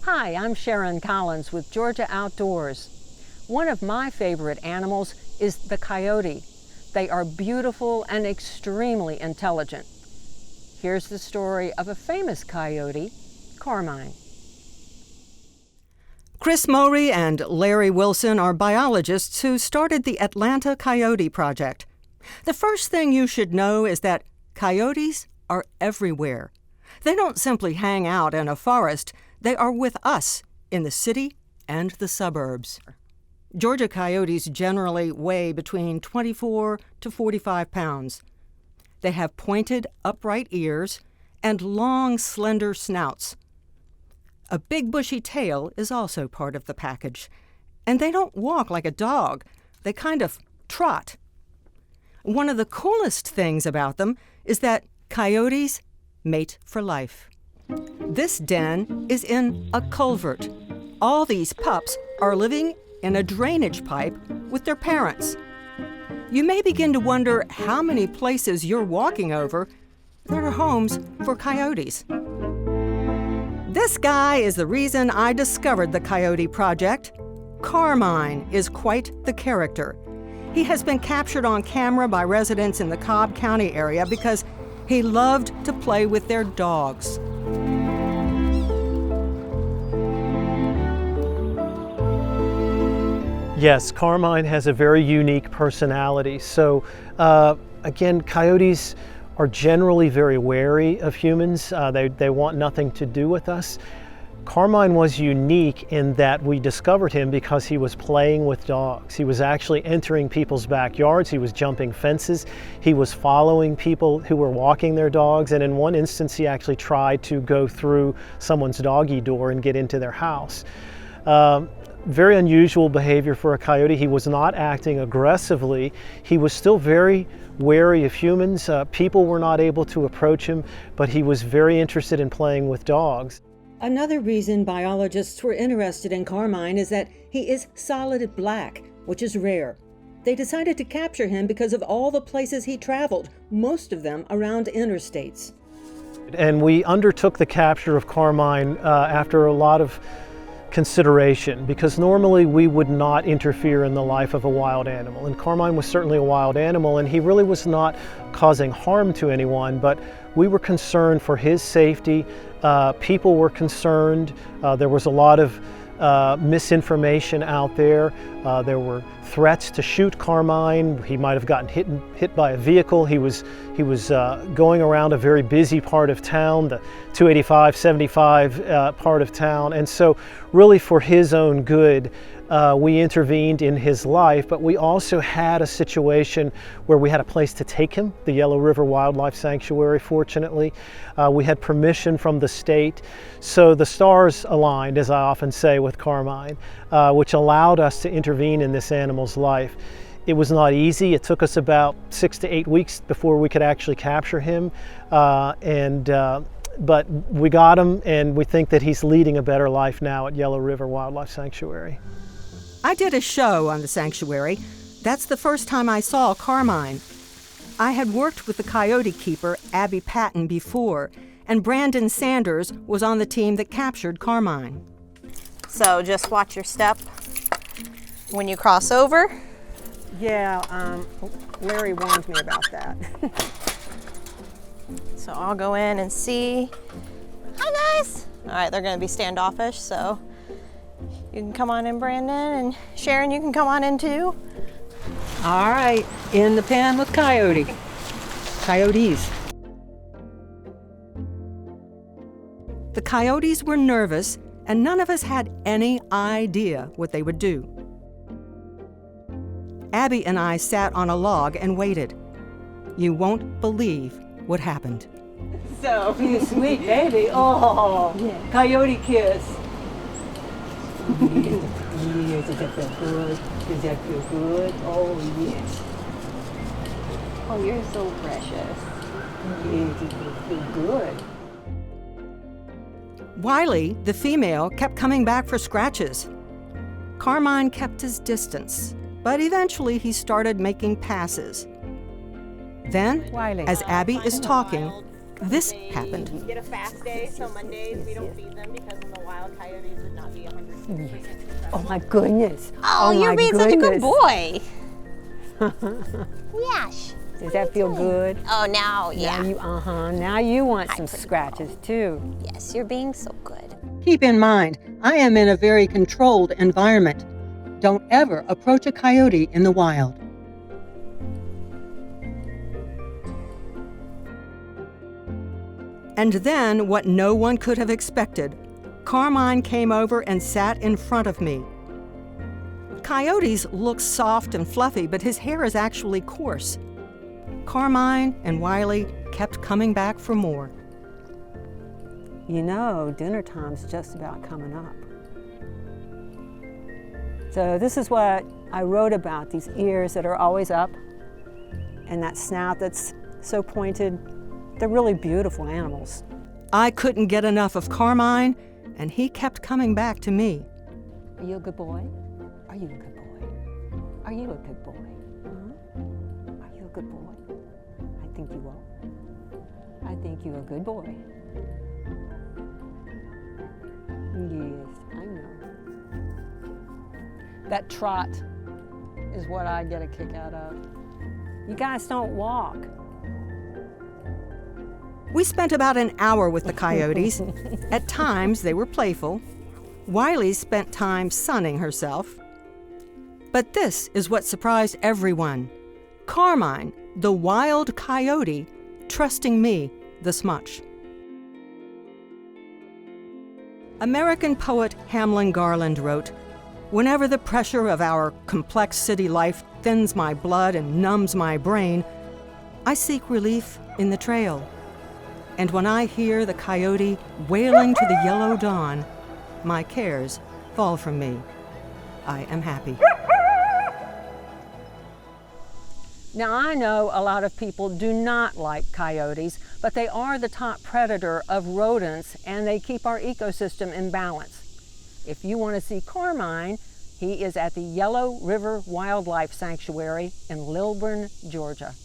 Hi, I'm Sharon Collins with Georgia Outdoors. One of my favorite animals is the coyote. They are beautiful and extremely intelligent. Here's the story of a famous coyote, Carmine. Chris Mowry and Larry Wilson are biologists who started the Atlanta Coyote Project. The first thing you should know is that coyotes are everywhere. They don't simply hang out in a forest, they are with us in the city and the suburbs. Georgia coyotes generally weigh between 24 to 45 pounds. They have pointed, upright ears and long, slender snouts. A big, bushy tail is also part of the package. And they don't walk like a dog. They kind of trot. One of the coolest things about them is that coyotes mate for life. This den is in a culvert. All these pups are living in a drainage pipe with their parents. You may begin to wonder how many places you're walking over that are homes for coyotes. This guy is the reason I discovered the Coyote Project. Carmine is quite the character. He has been captured on camera by residents in the Cobb County area because he loved to play with their dogs. Yes, Carmine has a very unique personality. So again, coyotes are generally very wary of humans. They want nothing to do with us. Carmine was unique in that we discovered him because he was playing with dogs. He was actually entering people's backyards. He was jumping fences. He was following people who were walking their dogs. And in one instance, he actually tried to go through someone's doggy door and get into their house. Very unusual behavior for a coyote. He was not acting aggressively. He was still very wary of humans. People were not able to approach him, but he was very interested in playing with dogs. Another reason biologists were interested in Carmine is that he is solid black, which is rare. They decided to capture him because of all the places he traveled, most of them around interstates. And we undertook the capture of Carmine after a lot of consideration, because normally we would not interfere in the life of a wild animal. And Carmine was certainly a wild animal, and he really was not causing harm to anyone, but we were concerned for his safety. People were concerned. There was a lot of misinformation out there. There were threats to shoot Carmine. He might have gotten hit by a vehicle. He was going around a very busy part of town, the 285, 75 part of town. And so really for his own good, we intervened in his life, but we also had a situation where we had a place to take him, the Yellow River Wildlife Sanctuary, fortunately. We had permission from the state. So the stars aligned, as I often say, with Carmine, which allowed us to intervene in this animal's life. It was not easy. It took us about 6 to 8 weeks before we could actually capture him. But we got him, and we think that he's leading a better life now at Yellow River Wildlife Sanctuary. I did a show on the sanctuary. That's the first time I saw Carmine. I had worked with the coyote keeper, Abby Patton, before, and Brandon Sanders was on the team that captured Carmine. So just watch your step when you cross over. Yeah, Larry warned me about that. So I'll go in and see. Hi guys! All right, they're gonna be standoffish, so you can come on in, Brandon, and Sharon, you can come on in too. All right, in the pen with coyotes. The coyotes were nervous, and none of us had any idea what they would do. Abby and I sat on a log and waited. You won't believe what happened. So, you sweet baby. Oh, yeah. Coyote kiss. Yes, does that feel good? Does that feel good? Oh, yes. Oh, you're so precious. Yes, it feels good. Wiley, the female, kept coming back for scratches. Carmine kept his distance, but eventually he started making passes. Then, as Abby is talking, this happened. Get a fast day, so Mondays we don't feed them because in the wild coyotes would not be 100% successful. Oh my goodness. Oh, you're my being such a good goodness. boy. Yash. Does that feel good? Oh, now, yeah. Now you want some scratches too. Yes, you're being so good. Keep in mind, I am in a very controlled environment. Don't ever approach a coyote in the wild. And then, what no one could have expected, Carmine came over and sat in front of me. Coyotes look soft and fluffy, but his hair is actually coarse. Carmine and Wiley kept coming back for more. You know, dinner time's just about coming up. So this is what I wrote about, these ears that are always up and that snout that's so pointed. They're really beautiful animals. I couldn't get enough of Carmine, and he kept coming back to me. Are you a good boy? Are you a good boy? Are you a good boy? Huh? Are you a good boy? I think you are. I think you're a good boy. Yes, I know. That trot is what I get a kick out of. You guys don't walk. We spent about an hour with the coyotes. At times, they were playful. Wiley spent time sunning herself. But this is what surprised everyone. Carmine, the wild coyote, trusting me this much. American poet Hamlin Garland wrote, "Whenever the pressure of our complex city life thins my blood and numbs my brain, I seek relief in the trail. And when I hear the coyote wailing to the yellow dawn, my cares fall from me. I am happy." Now, I know a lot of people do not like coyotes, but they are the top predator of rodents and they keep our ecosystem in balance. If you want to see Carmine, he is at the Yellow River Wildlife Sanctuary in Lilburn, Georgia.